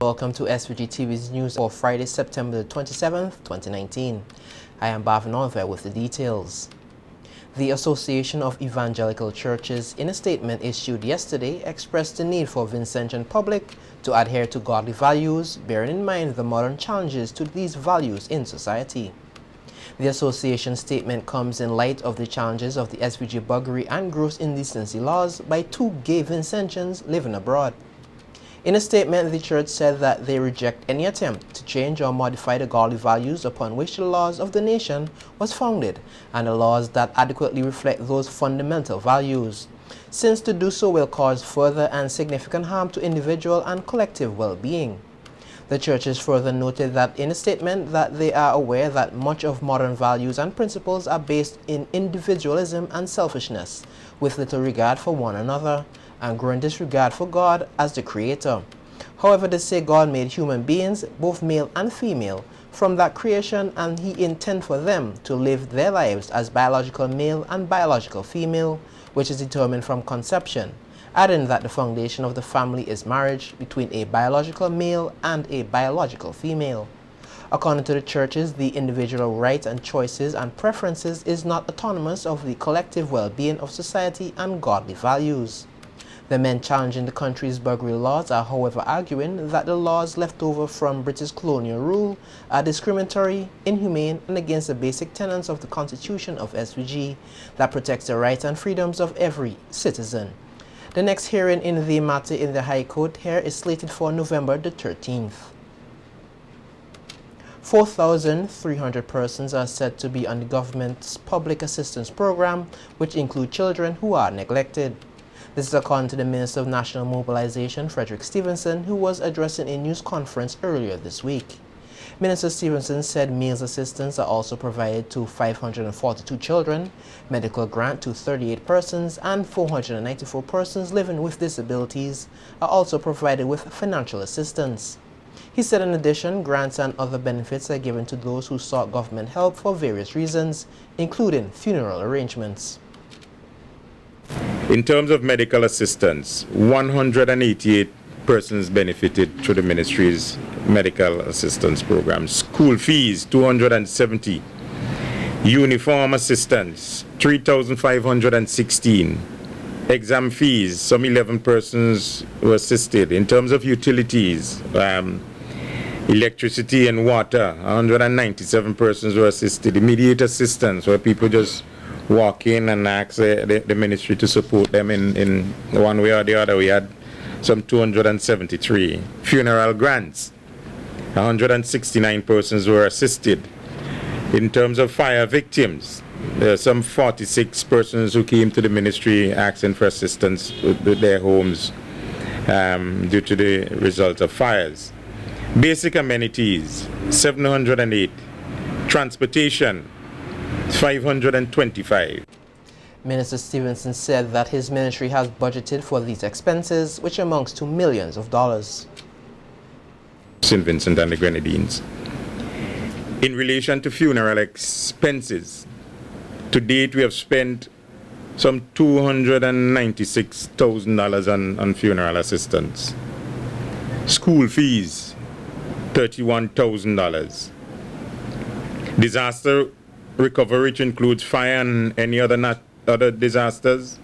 Welcome to SVG-TV's news for Friday, September 27th, 2019. I am Bhavin with the details. The Association of Evangelical Churches, in a statement issued yesterday, expressed the need for Vincentian public to adhere to godly values, bearing in mind the modern challenges to these values in society. The association statement comes in light of the challenges of the SVG buggery and gross indecency laws by two gay Vincentians living abroad. In a statement, the church said that they reject any attempt to change or modify the godly values upon which the laws of the nation was founded and the laws that adequately reflect those fundamental values, since to do so will cause further and significant harm to individual and collective well-being. The churches further noted that in a statement that they are aware that much of modern values and principles are based in individualism and selfishness, with little regard for one another, and growing disregard for God as the Creator. However, they say God made human beings, both male and female, from that creation, and He intended for them to live their lives as biological male and biological female, which is determined from conception, adding that the foundation of the family is marriage between a biological male and a biological female. According to the churches, the individual rights and choices and preferences is not autonomous of the collective well-being of society and godly values. The men challenging the country's buggery laws are, however, arguing that the laws left over from British colonial rule are discriminatory, inhumane, and against the basic tenets of the Constitution of SVG that protects the rights and freedoms of every citizen. The next hearing in the matter in the High Court here is slated for November the 13th. 4,300 persons are said to be on the government's public assistance program, which include children who are neglected. This is according to the Minister of National Mobilization, Frederick Stevenson, who was addressing a news conference earlier this week. Minister Stevenson said meals assistance are also provided to 542 children, medical grant to 38 persons, and 494 persons living with disabilities are also provided with financial assistance. He said in addition, grants and other benefits are given to those who sought government help for various reasons, including funeral arrangements. In terms of medical assistance, 188 persons benefited through the ministry's medical assistance program. School fees, 270. Uniform assistance, 3,516. Exam fees, some 11 persons were assisted. In terms of utilities, electricity and water, 197 persons were assisted. Immediate assistance, where people just walk in and ask the ministry to support them in one way or the other. We had some 273. Funeral grants, 169 persons were assisted. In terms of fire victims, there are some 46 persons who came to the ministry asking for assistance with their homes due to the result of fires. Basic amenities, 708. Transportation, 525. Minister Stevenson said that his ministry has budgeted for these expenses, which amounts to millions of dollars. St. Vincent and the Grenadines. In relation to funeral expenses, to date we have spent some $296,000 on funeral assistance. School fees, $31,000. Disaster recovery, which includes fire and any other disasters,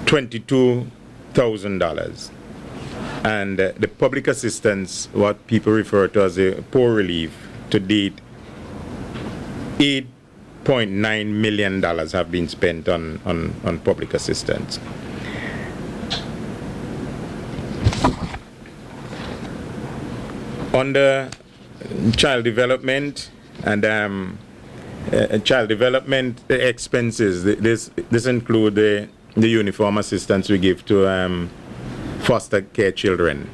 $22,000. And the public assistance, what people refer to as a poor relief, to date, $8.9 million have been spent on public assistance. Under child development and child development expenses, this include the uniform assistance we give to foster care children.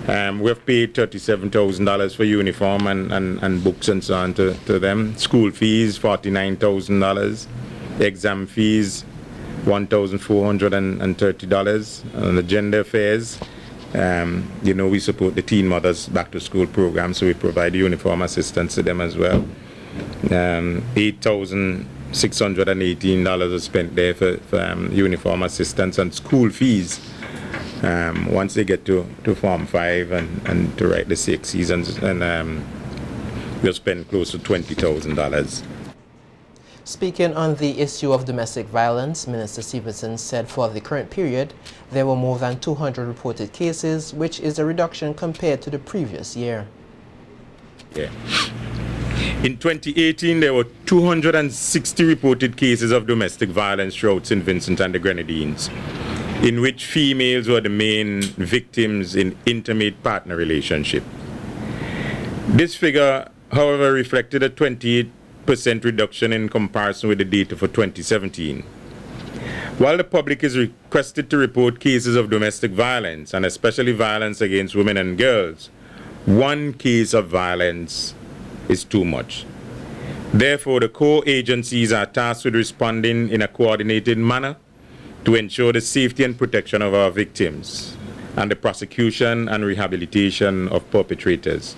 We have paid $37,000 for uniform and books and so on to them. School fees, $49,000. Exam fees, $1,430. And the gender affairs, we support the Teen Mothers Back to School program, so we provide uniform assistance to them as well. $8,618 was spent there for uniform assistance, and school fees once they get to Form 5 and to write the 6 seasons, and we'll spend close to $20,000. Speaking on the issue of domestic violence, Minister Stevenson said for the current period, there were more than 200 reported cases, which is a reduction compared to the previous year. Yeah. In 2018, there were 260 reported cases of domestic violence throughout St. Vincent and the Grenadines, in which females were the main victims in intimate partner relationship. This figure, however, reflected a 28% reduction in comparison with the data for 2017. While the public is requested to report cases of domestic violence, and especially violence against women and girls, one case of violence is too much. Therefore, the core agencies are tasked with responding in a coordinated manner to ensure the safety and protection of our victims and the prosecution and rehabilitation of perpetrators.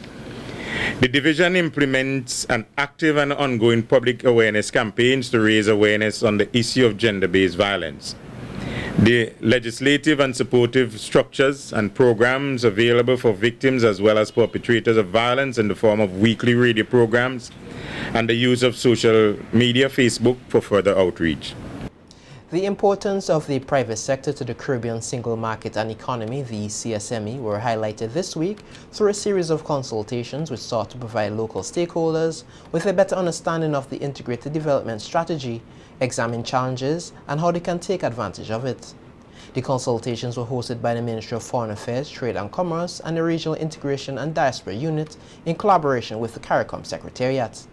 The division implements an active and ongoing public awareness campaigns to raise awareness on the issue of gender-based violence. The legislative and supportive structures and programs available for victims as well as perpetrators of violence in the form of weekly radio programs and the use of social media, Facebook, for further outreach. The importance of the private sector to the Caribbean single market and economy, the CSME, were highlighted this week through a series of consultations which sought to provide local stakeholders with a better understanding of the integrated development strategy, examine challenges, and how they can take advantage of it. The consultations were hosted by the Ministry of Foreign Affairs, Trade and Commerce and the Regional Integration and Diaspora Unit in collaboration with the CARICOM Secretariat.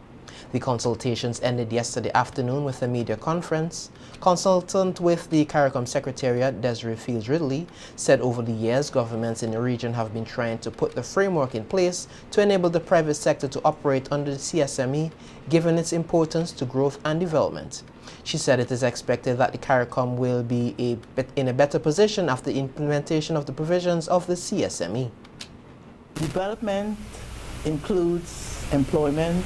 The consultations ended yesterday afternoon with a media conference. Consultant with the CARICOM Secretariat, Desiree Fields Ridley, said over the years governments in the region have been trying to put the framework in place to enable the private sector to operate under the CSME, given its importance to growth and development. She said it is expected that the CARICOM will be in a better position after the implementation of the provisions of the CSME. Development includes employment,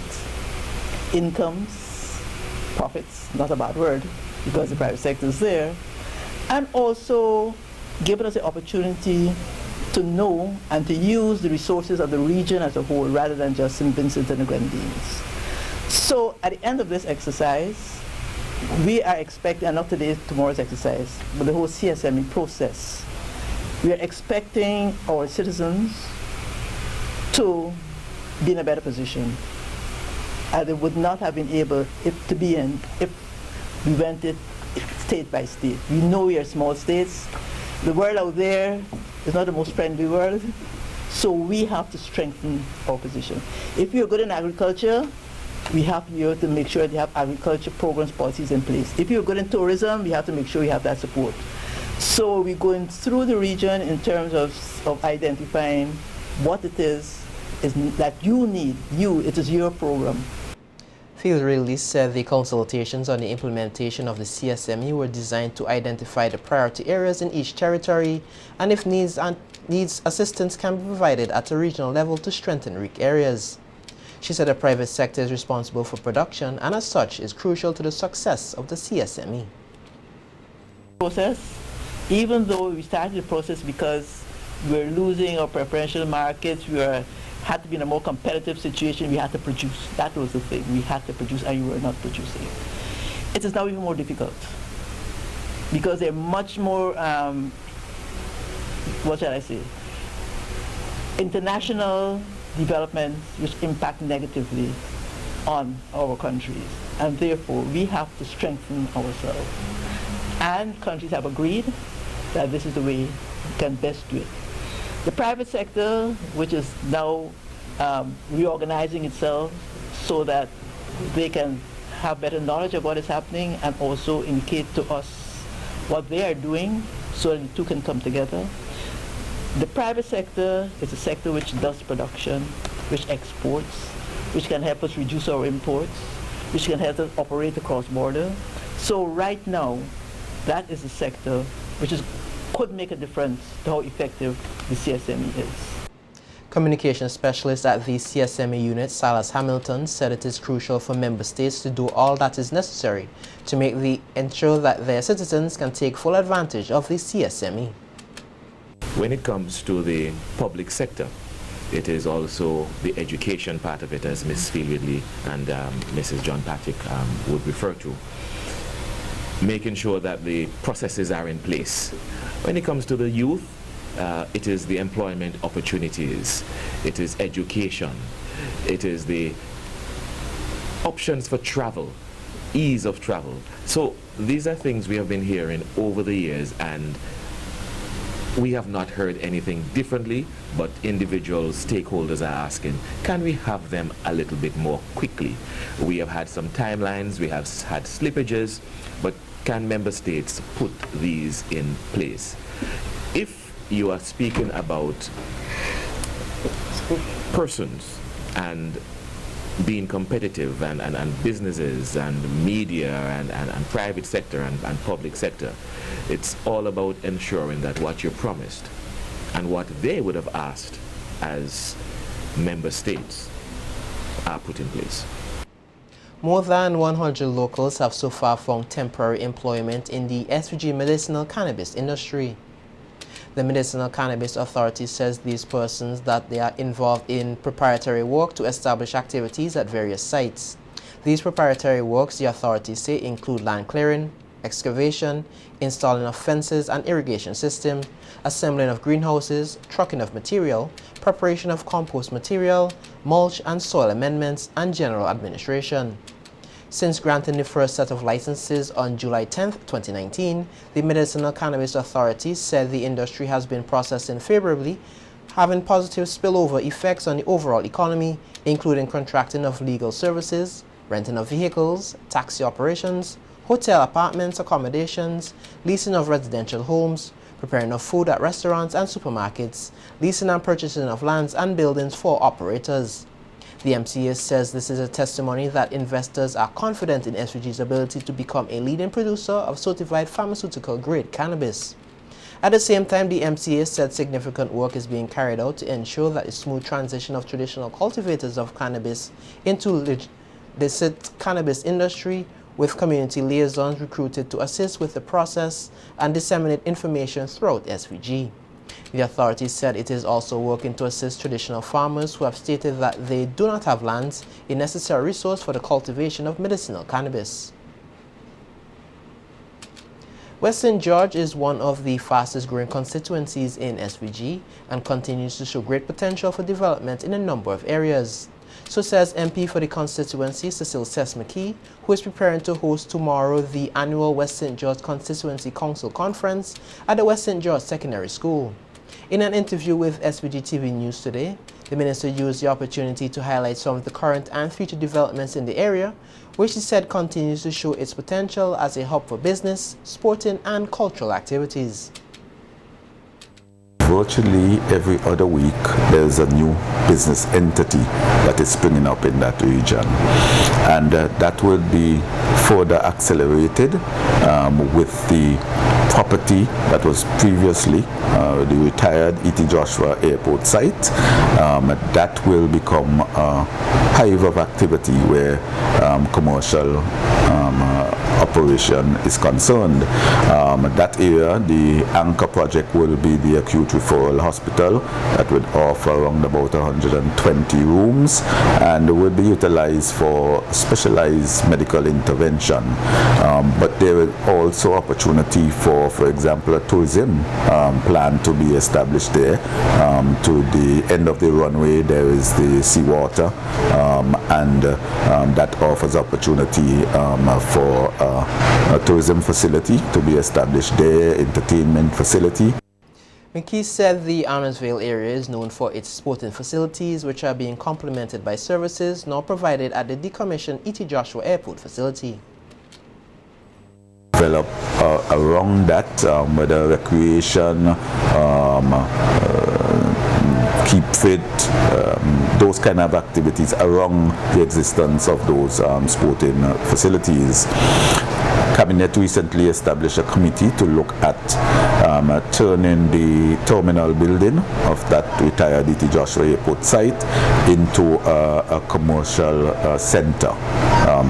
incomes, profits, not a bad word, because the private sector is there, and also giving us the opportunity to know and to use the resources of the region as a whole rather than just St. Vincent and the Grenadines. So at the end of this exercise, we are expecting, and not today, tomorrow's exercise, but the whole CSME process, we are expecting our citizens to be in a better position. They would not have been able to be in if we went it state by state. We know we are small states. The world out there is not the most friendly world, so we have to strengthen our position. If you're good in agriculture, we have to make sure they have agriculture programs, policies in place. If you're good in tourism, we have to make sure you have that support. So we're going through the region in terms of identifying what it is that you need. It is your program. Field Ridley said the consultations on the implementation of the CSME were designed to identify the priority areas in each territory and if needs assistance can be provided at a regional level to strengthen weak areas. She said the private sector is responsible for production and as such is crucial to the success of the CSME. Even though we started the process because we're losing our preferential markets, we had to be in a more competitive situation, we had to produce. That was the thing. We had to produce and we were not producing. It is now even more difficult because there are much more, what shall I say, international developments which impact negatively on our countries. And therefore, we have to strengthen ourselves. And countries have agreed that this is the way we can best do it. The private sector, which is now reorganizing itself so that they can have better knowledge of what is happening and also indicate to us what they are doing so that the two can come together. The private sector is a sector which does production, which exports, which can help us reduce our imports, which can help us operate across border. So right now, that is a sector which could make a difference to how effective the CSME is. Communication specialist at the CSME unit, Silas Hamilton, said it is crucial for member states to do all that is necessary to ensure that their citizens can take full advantage of the CSME. When it comes to the public sector, it is also the education part of it, as Ms. Fieldridley and Mrs. John Patrick would refer to. Making sure that the processes are in place. When it comes to the youth, it is the employment opportunities, it is education, it is the options for travel, ease of travel. So these are things we have been hearing over the years, and we have not heard anything differently, but individual stakeholders are asking, can we have them a little bit more quickly? We have had some timelines, we have had slippages, but can member states put these in place? If you are speaking about persons and being competitive and businesses and media and private sector and public sector, it's all about ensuring that what you promised and what they would have asked as member states are put in place. More than 100 locals have so far found temporary employment in the SVG medicinal cannabis industry. The Medicinal Cannabis Authority says these persons that they are involved in preparatory work to establish activities at various sites. These preparatory works, the authorities say, include land clearing, excavation, installing of fences and irrigation system, assembling of greenhouses, trucking of material, preparation of compost material, mulch and soil amendments, and general administration. Since granting the first set of licenses on July 10, 2019, the Medicinal Cannabis Authority said the industry has been processing favorably, having positive spillover effects on the overall economy, including contracting of legal services, renting of vehicles, taxi operations, hotel apartments, accommodations, leasing of residential homes, preparing of food at restaurants and supermarkets, leasing and purchasing of lands and buildings for operators. The MCA says this is a testimony that investors are confident in SVG's ability to become a leading producer of certified pharmaceutical-grade cannabis. At the same time, the MCA said significant work is being carried out to ensure that a smooth transition of traditional cultivators of cannabis into the illicit cannabis industry, with community liaisons recruited to assist with the process and disseminate information throughout SVG. The authority said it is also working to assist traditional farmers who have stated that they do not have lands, a necessary resource for the cultivation of medicinal cannabis. West St. George is one of the fastest growing constituencies in SVG and continues to show great potential for development in a number of areas. So says MP for the constituency, Cecil Sesmaki, who is preparing to host tomorrow the annual West St. George Constituency Council Conference at the West St. George Secondary School. In an interview with SVG-TV News today, the minister used the opportunity to highlight some of the current and future developments in the area, which he said continues to show its potential as a hub for business, sporting and cultural activities. Virtually every other week there's a new business entity that is springing up in that region, and that will be further accelerated with the property that was previously the retired E.T. Joshua Airport site. That will become a hive of activity where commercial operation is concerned. That area, the anchor project will be the acute referral hospital that would offer around about 120 rooms and will be utilized for specialized medical intervention. But there is also opportunity for example, a tourism plan to be established there. To the end of the runway there is the seawater, and that offers opportunity for a tourism facility to be established there, entertainment facility. McKee said the Arnoldsville area is known for its sporting facilities, which are being complemented by services now provided at the decommissioned E.T. Joshua Airport facility. Develop around that, whether recreation, keep fit, those kind of activities around the existence of those sporting facilities. Cabinet recently established a committee to look at turning the terminal building of that retired E.T. Joshua Airport site into a commercial center.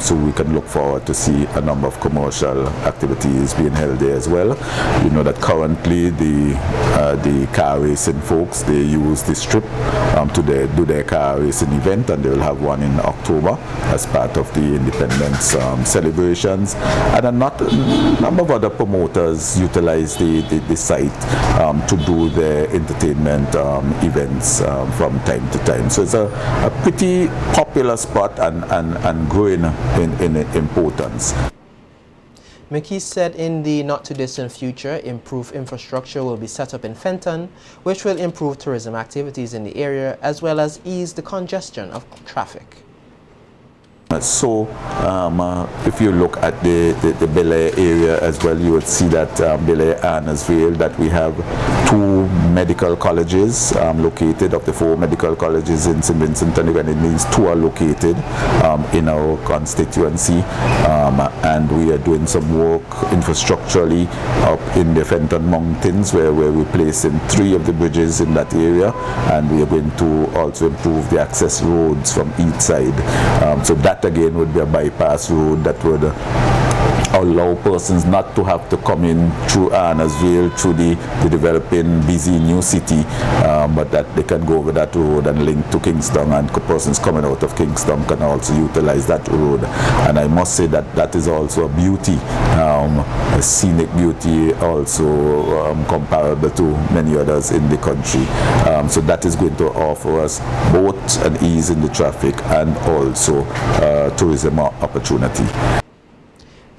So we can look forward to see a number of commercial activities being held there as well. You know that currently the car racing folks, they use the strip to do their car racing event, and they will have one in October as part of the Independence celebrations. And a number of other promoters utilize the site to do their entertainment events from time to time. So it's a pretty popular spot and growing in importance. McKee said in the not-too-distant future, improved infrastructure will be set up in Fenton, which will improve tourism activities in the area as well as ease the congestion of traffic. So if you look at the Bel Air area as well, you would see that Bel Air and Annesville, that we have 2 medical colleges located. Of the 4 medical colleges in St. Vincent and the Grenadines, 2 are located in our constituency, and we are doing some work infrastructurally up in the Fenton Mountains, where we're replacing 3 of the bridges in that area, and we are going to also improve the access roads from each side. So that again would be a bypass road that would allow persons not to have to come in through Annesville, through the developing busy new city, but that they can go over that road and link to Kingston, and persons coming out of Kingston can also utilize that road. And I must say that that is also a beauty, a scenic beauty, also comparable to many others in the country. So that is going to offer us both an ease in the traffic and also tourism opportunity.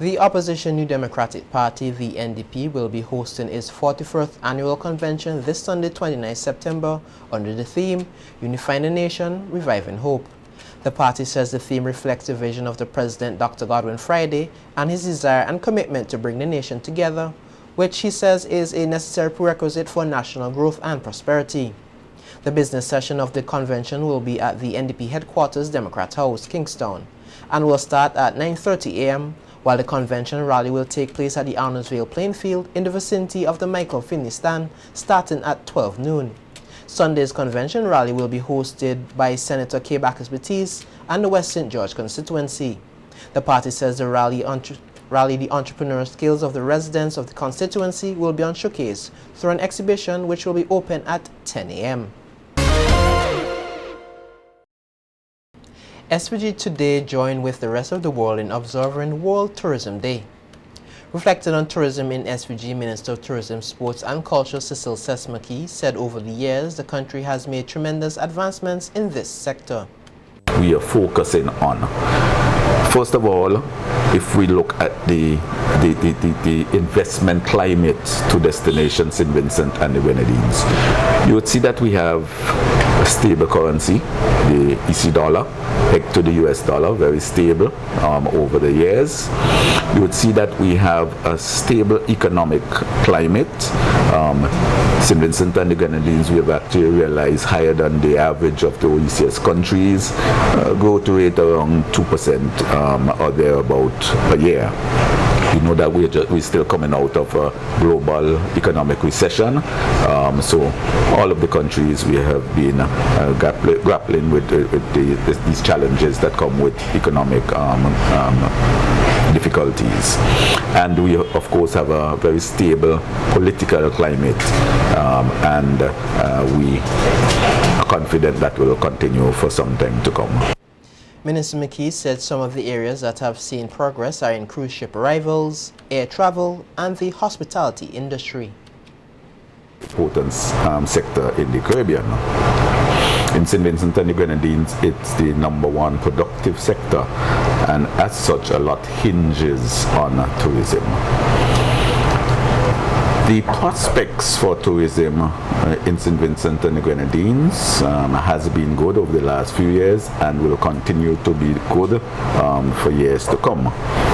The opposition New Democratic Party, the NDP, will be hosting its 41st annual convention this Sunday, 29 September, under the theme, Unifying the Nation, Reviving Hope. The party says the theme reflects the vision of the President, Dr. Godwin Friday, and his desire and commitment to bring the nation together, which he says is a necessary prerequisite for national growth and prosperity. The business session of the convention will be at the NDP headquarters, Democrat House, Kingston, and will start at 9:30 a.m., while the convention rally will take place at the Arnoldsville playing field in the vicinity of the Michael Finney stand, starting at 12 noon. Sunday's convention rally will be hosted by Senator K. Bacchus Batiste and the West St. George constituency. The party says the rally the entrepreneurial skills of the residents of the constituency will be on showcase through an exhibition which will be open at 10 a.m. SVG today joined with the rest of the world in observing World Tourism Day. Reflecting on tourism in SVG, Minister of Tourism, Sports and Culture Cecil Sesmaki said over the years the country has made tremendous advancements in this sector. We are focusing on, first of all, if we look at the investment climate to destinations St. Vincent and the Grenadines, you would see that we have a stable currency, the EC dollar, pegged to the US dollar, very stable over the years. You would see that we have a stable economic climate. St. Vincent and the Grenadines, we have actually realized higher than the average of the OECS countries, growth rate around 2% or thereabout a year. You know that we're still coming out of a global economic recession. So all of the countries we have been grappling with these challenges that come with economic difficulties. And we of course have a very stable political climate, and we are confident that will continue for some time to come. Minister McKee said some of the areas that have seen progress are in cruise ship arrivals, air travel, and the hospitality industry. Important sector in the Caribbean. In St. Vincent and the Grenadines, it's the #1 productive sector, and as such, a lot hinges on tourism. The prospects for tourism in St. Vincent and the Grenadines has been good over the last few years and will continue to be good for years to come.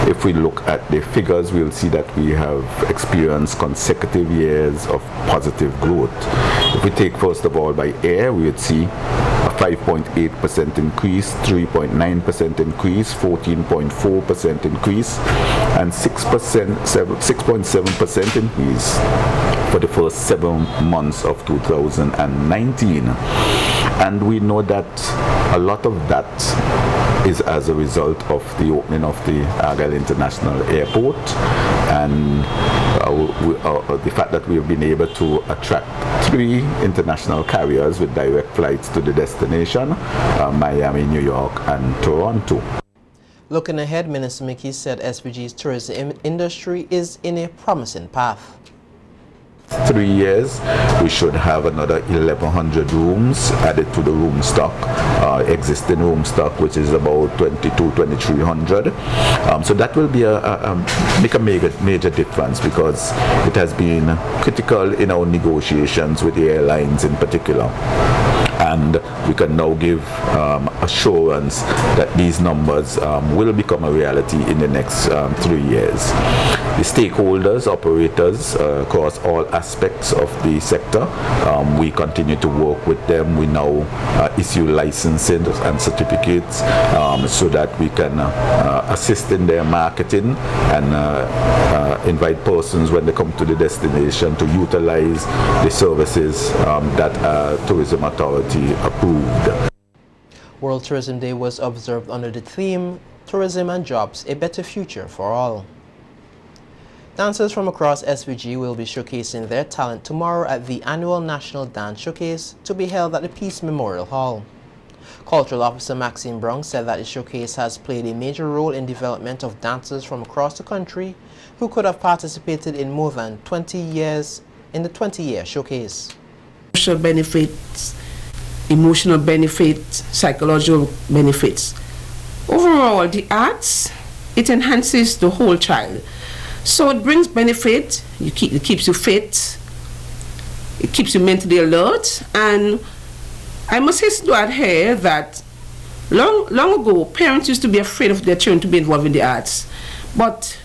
If we look at the figures, we'll see that we have experienced consecutive years of positive growth. If we take first of all by air, we would see a 5.8% increase, 3.9% increase, 14.4% increase, and 6.7% increase for the first 7 months of 2019. And we know that a lot of that is as a result of the opening of the Argyle International Airport, and the fact that we've been able to attract 3 international carriers with direct flights to the destination, Miami, New York, and Toronto. Looking ahead, Minister Mickey said SVG's tourism industry is in a promising path. 3 years, we should have another 1,100 rooms added to the room stock, existing room stock, which is about 2,300. So that will be make a major difference, because it has been critical in our negotiations with the airlines in particular. And we can now give assurance that these numbers will become a reality in the next 3 years. The stakeholders, operators across all aspects of the sector, we continue to work with them. We now issue licenses and certificates so that we can assist in their marketing and invite persons when they come to the destination to utilize the services that Tourism Authority approved. World Tourism Day was observed under the theme, Tourism and Jobs, a Better Future for All. Dancers from across SVG will be showcasing their talent tomorrow at the annual National Dance Showcase to be held at the Peace Memorial Hall. Cultural Officer Maxine Brown said that the showcase has played a major role in development of dancers from across the country who could have participated in more than 20 years in the 20-year showcase. Social benefits, emotional benefits, psychological benefits. Overall, the arts, it enhances the whole child. So it brings benefit, it keeps you fit, it keeps you mentally alert, and I must say to add here that long ago, parents used to be afraid of their children to be involved in the arts. But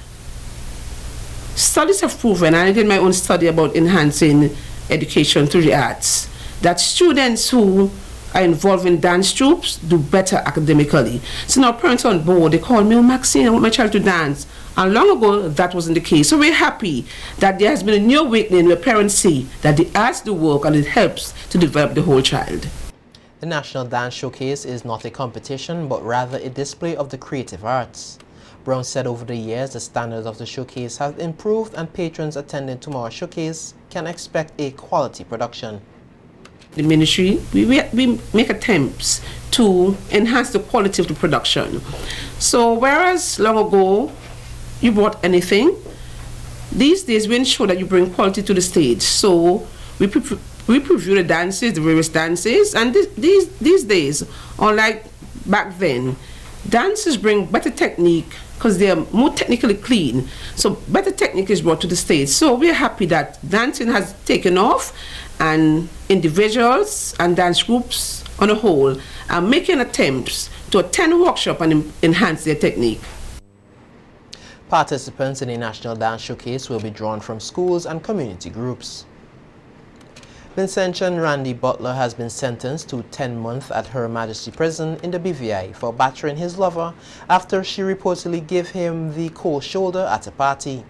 studies have proven, and I did my own study about enhancing education through the arts, that students who are involved in dance troupes do better academically. So now parents on board, they call me, "Oh, Maxine, I want my child to dance." And long ago, that wasn't the case. So we're happy that there has been a new awakening where parents see that the arts do work and it helps to develop the whole child. The National Dance Showcase is not a competition, but rather a display of the creative arts. Brown said over the years, the standards of the showcase have improved and patrons attending tomorrow's showcase can expect a quality production. The ministry, we make attempts to enhance the quality of the production. So whereas long ago, you brought anything, these days we ensure that you bring quality to the stage. So we preview the dances, the various dances, and these days, unlike back then, dancers bring better technique because they are more technically clean. So better technique is brought to the stage. So we're happy that dancing has taken off, and individuals and dance groups on a whole are making attempts to attend a workshop and enhance their technique. Participants in the National Dance Showcase will be drawn from schools and community groups. Vincentian Randy Butler has been sentenced to 10 months at Her Majesty Prison in the BVI for battering his lover after she reportedly gave him the cold shoulder at a party.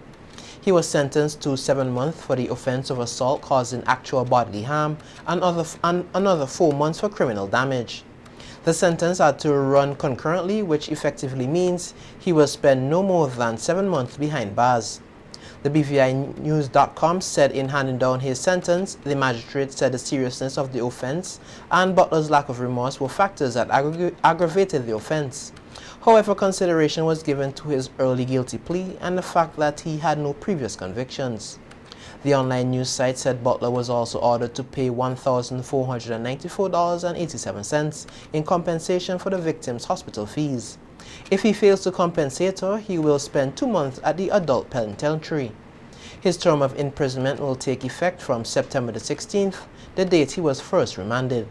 He was sentenced to 7 months for the offense of assault causing actual bodily harm and another 4 months for criminal damage. The sentence had to run concurrently, which effectively means he will spend no more than 7 months behind bars. The BVInews.com said in handing down his sentence, the magistrate said the seriousness of the offense and Butler's lack of remorse were factors that aggravated the offense. However, consideration was given to his early guilty plea and the fact that he had no previous convictions. The online news site said Butler was also ordered to pay $1,494.87 in compensation for the victim's hospital fees. If he fails to compensate her, he will spend 2 months at the adult penitentiary. His term of imprisonment will take effect from September the 16th, the date he was first remanded.